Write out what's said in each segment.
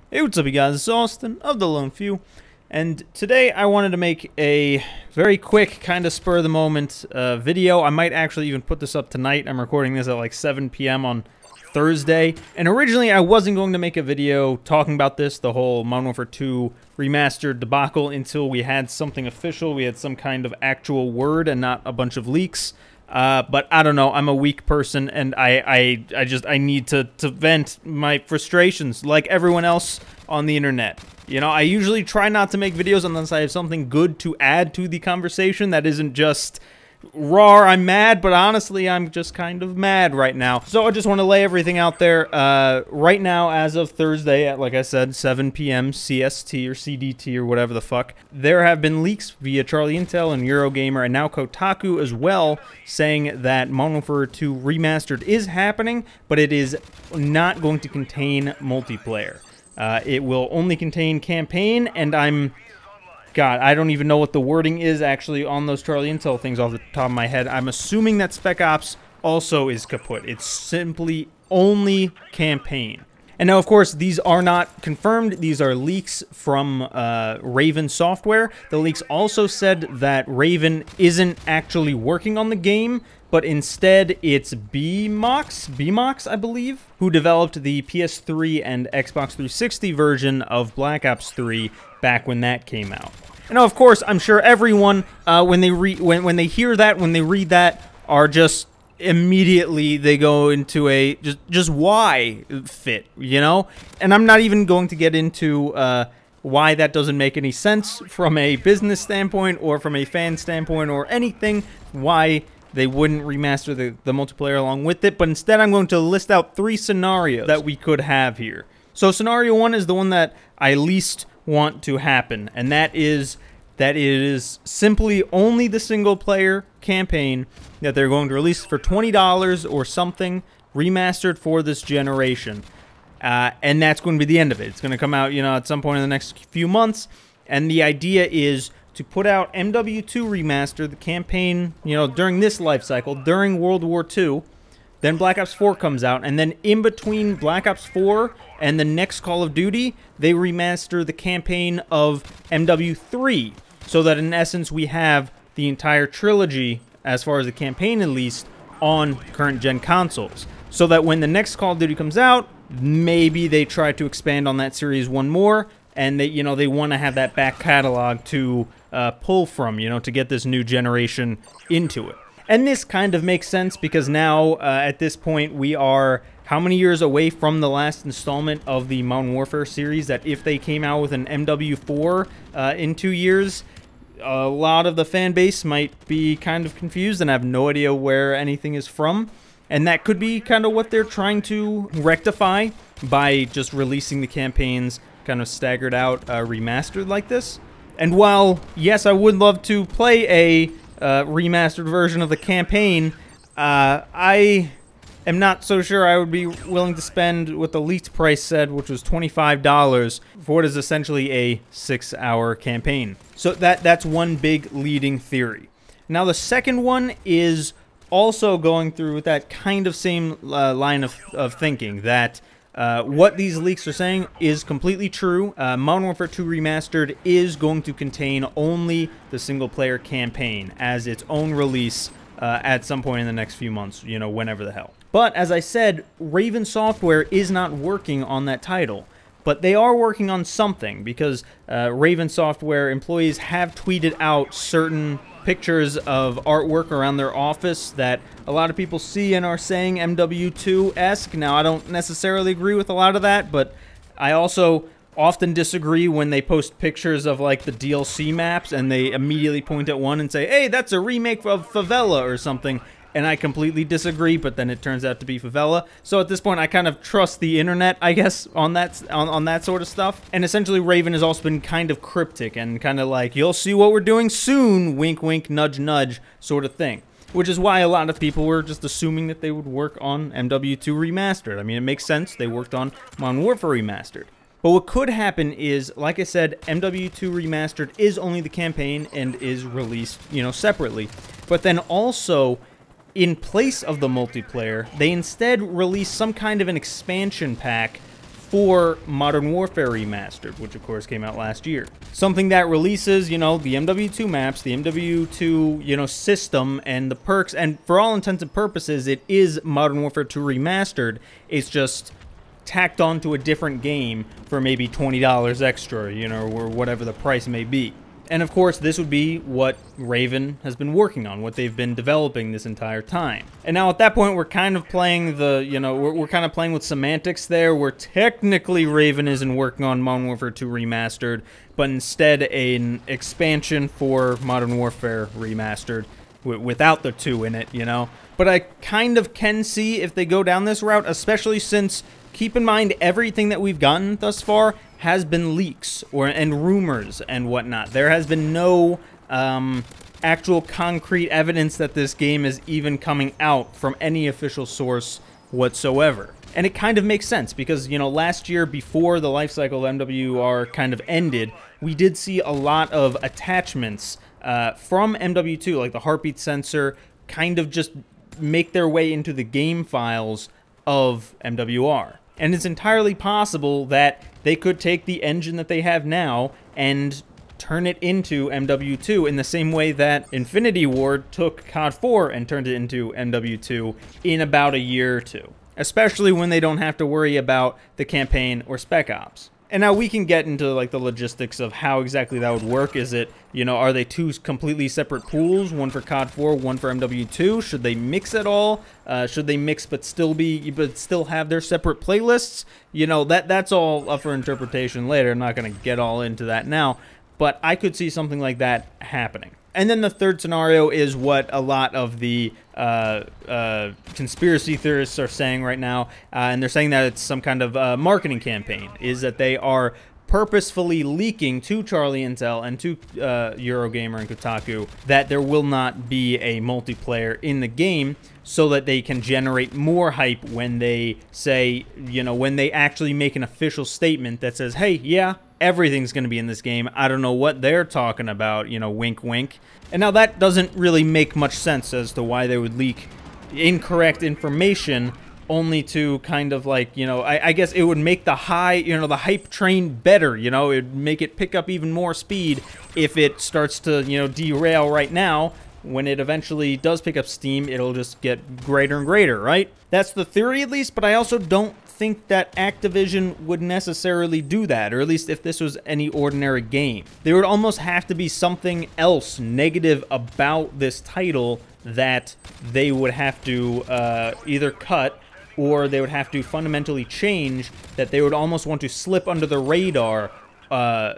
Hey, what's up, you guys? It's Austin of The Lone Few, and today I wanted to make a very quick, kind of spur-of-the-moment video. I might actually even put this up tonight. I'm recording this at like 7 p.m. on Thursday, and originally I wasn't going to make a video talking about this, the whole MW2 Remastered debacle, until we had something official, we had some kind of actual word and not a bunch of leaks. But I don't know, I'm a weak person, and I need to vent my frustrations like everyone else on the internet. You know, I usually try not to make videos unless I have something good to add to the conversation that isn't just raw, I'm mad, but honestly, I'm just kind of mad right now. So I just want to lay everything out there. Right now, as of Thursday at, like I said, 7 p.m. CST or CDT or whatever the fuck, there have been leaks via Charlie Intel and Eurogamer and now Kotaku as well, saying that MW2 Remastered is happening, but it is not going to contain multiplayer. It will only contain campaign, and God, I don't even know what the wording is actually on those Charlie Intel things off the top of my head. I'm assuming that Spec Ops also is kaput. It's simply only campaign. And now, of course, these are not confirmed. These are leaks from Raven Software. The leaks also said that Raven isn't actually working on the game, but instead it's BMox, I believe, who developed the PS3 and Xbox 360 version of Black Ops 3 back when that came out. And now, of course, I'm sure everyone, when they hear that, when they read that, are just immediately they go into a just why fit, you know? And I'm not even going to get into why that doesn't make any sense from a business standpoint or from a fan standpoint or anything, why they wouldn't remaster the multiplayer along with it, but instead I'm going to list out 3 scenarios that we could have here. So scenario 1 is the one that I least want to happen, and that is that it is simply only the single-player campaign that they're going to release for $20 or something, remastered for this generation. And that's going to be the end of it. It's going to come out, you know, at some point in the next few months, and the idea is to put out MW2 Remastered, the campaign, you know, during this life cycle, during World War II. Then Black Ops 4 comes out, and then in between Black Ops 4 and the next Call of Duty, they remaster the campaign of MW3, so that in essence we have the entire trilogy, as far as the campaign at least, on current-gen consoles. So that when the next Call of Duty comes out, maybe they try to expand on that series one more, and they, you know, they want to have that back catalog to pull from, you know, to get this new generation into it. And this kind of makes sense because now, at this point, we are how many years away from the last installment of the Modern Warfare series, that if they came out with an MW4 in 2 years, a lot of the fan base might be kind of confused and have no idea where anything is from. And that could be kind of what they're trying to rectify by just releasing the campaigns kind of staggered out, remastered like this. And while, yes, I would love to play a remastered version of the campaign, I am not so sure I would be willing to spend what the leaked price said, which was $25, for what is essentially a 6-hour campaign. So that's one big leading theory. Now the second one is also going through with that kind of same line of thinking, that what these leaks are saying is completely true. Modern Warfare 2 Remastered is going to contain only the single-player campaign as its own release at some point in the next few months, you know, whenever the hell. But, as I said, Raven Software is not working on that title. But they are working on something, because Raven Software employees have tweeted out certain pictures of artwork around their office that a lot of people see and are saying MW2-esque. Now, I don't necessarily agree with a lot of that, but I also often disagree when they post pictures of, like, the DLC maps and they immediately point at one and say, hey, that's a remake of Favela or something. And I completely disagree, but then it turns out to be Favela. So at this point, I kind of trust the internet, I guess, on that sort of stuff. And essentially, Raven has also been kind of cryptic and kind of like, you'll see what we're doing soon, wink, wink, nudge, nudge, sort of thing. Which is why a lot of people were just assuming that they would work on MW2 Remastered. I mean, it makes sense. They worked on Modern Warfare Remastered. But what could happen is, like I said, MW2 Remastered is only the campaign and is released, you know, separately. But then also, in place of the multiplayer, they instead release some kind of an expansion pack for Modern Warfare Remastered, which of course came out last year. Something that releases, you know, the MW2 maps, the MW2, you know, system, and the perks, and for all intents and purposes, it is Modern Warfare 2 Remastered. It's just tacked onto a different game for maybe $20 extra, you know, or whatever the price may be. And of course, this would be what Raven has been working on, what they've been developing this entire time. And now at that point, we're kind of playing the, you know, we're kind of playing with semantics there, where technically Raven isn't working on Modern Warfare 2 Remastered, but instead an expansion for Modern Warfare Remastered without the 2 in it, you know. But I kind of can see if they go down this route, especially since, keep in mind, everything that we've gotten thus far has been leaks and rumors and whatnot. There has been no actual concrete evidence that this game is even coming out from any official source whatsoever. And it kind of makes sense because, you know, last year before the life cycle of MWR kind of ended, we did see a lot of attachments from MW2, like the heartbeat sensor, kind of just make their way into the game files of MWR. And it's entirely possible that they could take the engine that they have now and turn it into MW2 in the same way that Infinity Ward took COD 4 and turned it into MW2 in about a year or two. Especially when they don't have to worry about the campaign or Spec Ops. And now we can get into like the logistics of how exactly that would work. Is it, you know, are they 2 completely separate pools, one for COD 4, one for MW2? Should they mix it all? Should they mix but still have their separate playlists? You know, that's all up for interpretation later. I'm not going to get all into that now, but I could see something like that happening. And then the third scenario is what a lot of the conspiracy theorists are saying right now, and they're saying that it's some kind of marketing campaign, is that they are purposefully leaking to Charlie Intel and to Eurogamer and Kotaku that there will not be a multiplayer in the game, so that they can generate more hype when they say, you know, when they actually make an official statement that says, hey, yeah, everything's going to be in this game. I don't know what they're talking about, you know, wink, wink. And now that doesn't really make much sense as to why they would leak incorrect information only to kind of like, you know, I guess it would make the hype train better, you know, it would make it pick up even more speed if it starts to, you know, derail right now. When it eventually does pick up steam, it'll just get greater and greater, right? That's the theory at least, but I also don't think that Activision would necessarily do that, or at least if this was any ordinary game. There would almost have to be something else negative about this title that they would have to either cut, or they would have to fundamentally change, that they would almost want to slip under the radar,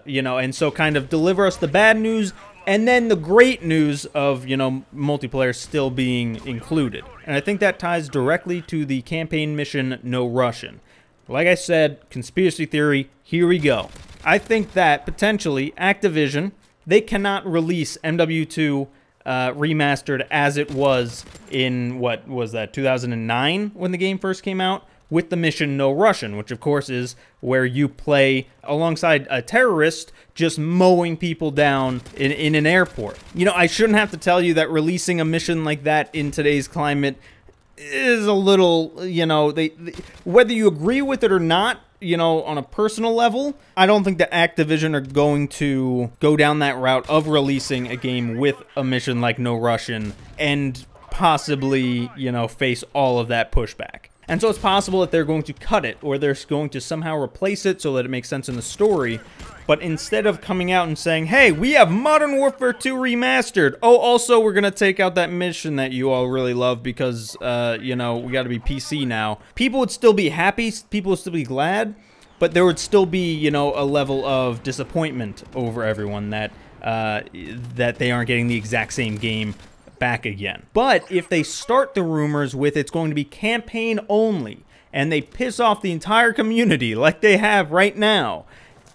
you know, and so kind of deliver us the bad news and then the great news of, you know, multiplayer still being included. And I think that ties directly to the campaign mission No Russian. Like I said, conspiracy theory, here we go. I think that potentially Activision, they cannot release MW2 Remastered as it was in, what was that, 2009 when the game first came out, with the mission No Russian, which of course is where you play alongside a terrorist just mowing people down in an airport. You know, I shouldn't have to tell you that releasing a mission like that in today's climate is a little, you know, whether you agree with it or not, you know, on a personal level, I don't think that Activision are going to go down that route of releasing a game with a mission like No Russian and possibly, you know, face all of that pushback. And so it's possible that they're going to cut it, or they're going to somehow replace it so that it makes sense in the story. But instead of coming out and saying, hey, we have Modern Warfare 2 Remastered. Oh, also, we're going to take out that mission that you all really love because, you know, we got to be PC now. People would still be happy. People would still be glad. But there would still be, you know, a level of disappointment over everyone that, that they aren't getting the exact same game back again. But if they start the rumors with it's going to be campaign only, and they piss off the entire community like they have right now,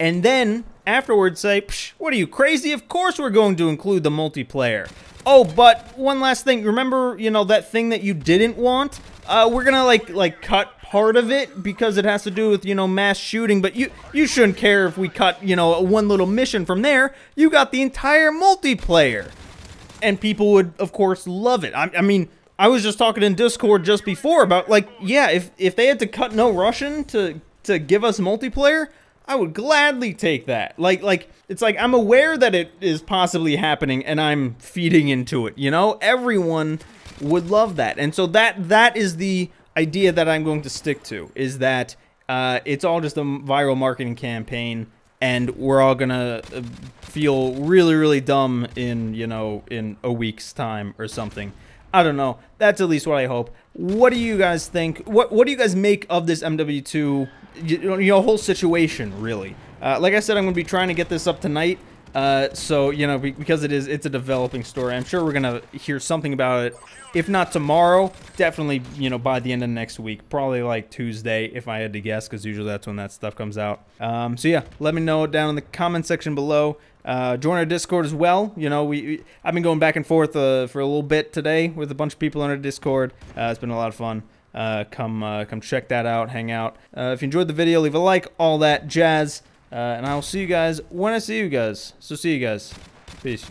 and then afterwards say, psh, what are you, crazy? Of course we're going to include the multiplayer. Oh, but one last thing. Remember, you know, that thing that you didn't want? We're gonna like cut part of it because it has to do with, you know, mass shooting, but you shouldn't care if we cut, you know, one little mission from there. You got the entire multiplayer. And people would, of course, love it. I mean, I was just talking in Discord just before about, like, yeah, if they had to cut No Russian to to give us multiplayer, I would gladly take that. Like it's like I'm aware that it is possibly happening and I'm feeding into it, you know? Everyone would love that. And so that is the idea that I'm going to stick to, is that it's all just a viral marketing campaign, and we're all gonna feel really, really dumb in, you know, in a week's time or something. I don't know. That's at least what I hope. What do you guys think? What do you guys make of this MW2, you know, whole situation, really? Like I said, I'm going to be trying to get this up tonight. So, you know, because it's a developing story, I'm sure we're going to hear something about it. If not tomorrow, definitely, you know, by the end of next week. Probably like Tuesday, if I had to guess, because usually that's when that stuff comes out. So yeah, let me know down in the comment section below. Join our Discord as well. You know, I've been going back and forth for a little bit today with a bunch of people on our Discord. It's been a lot of fun. Come check that out, hang out. If you enjoyed the video, leave a like, all that jazz. And I will see you guys when I see you guys. So see you guys. Peace.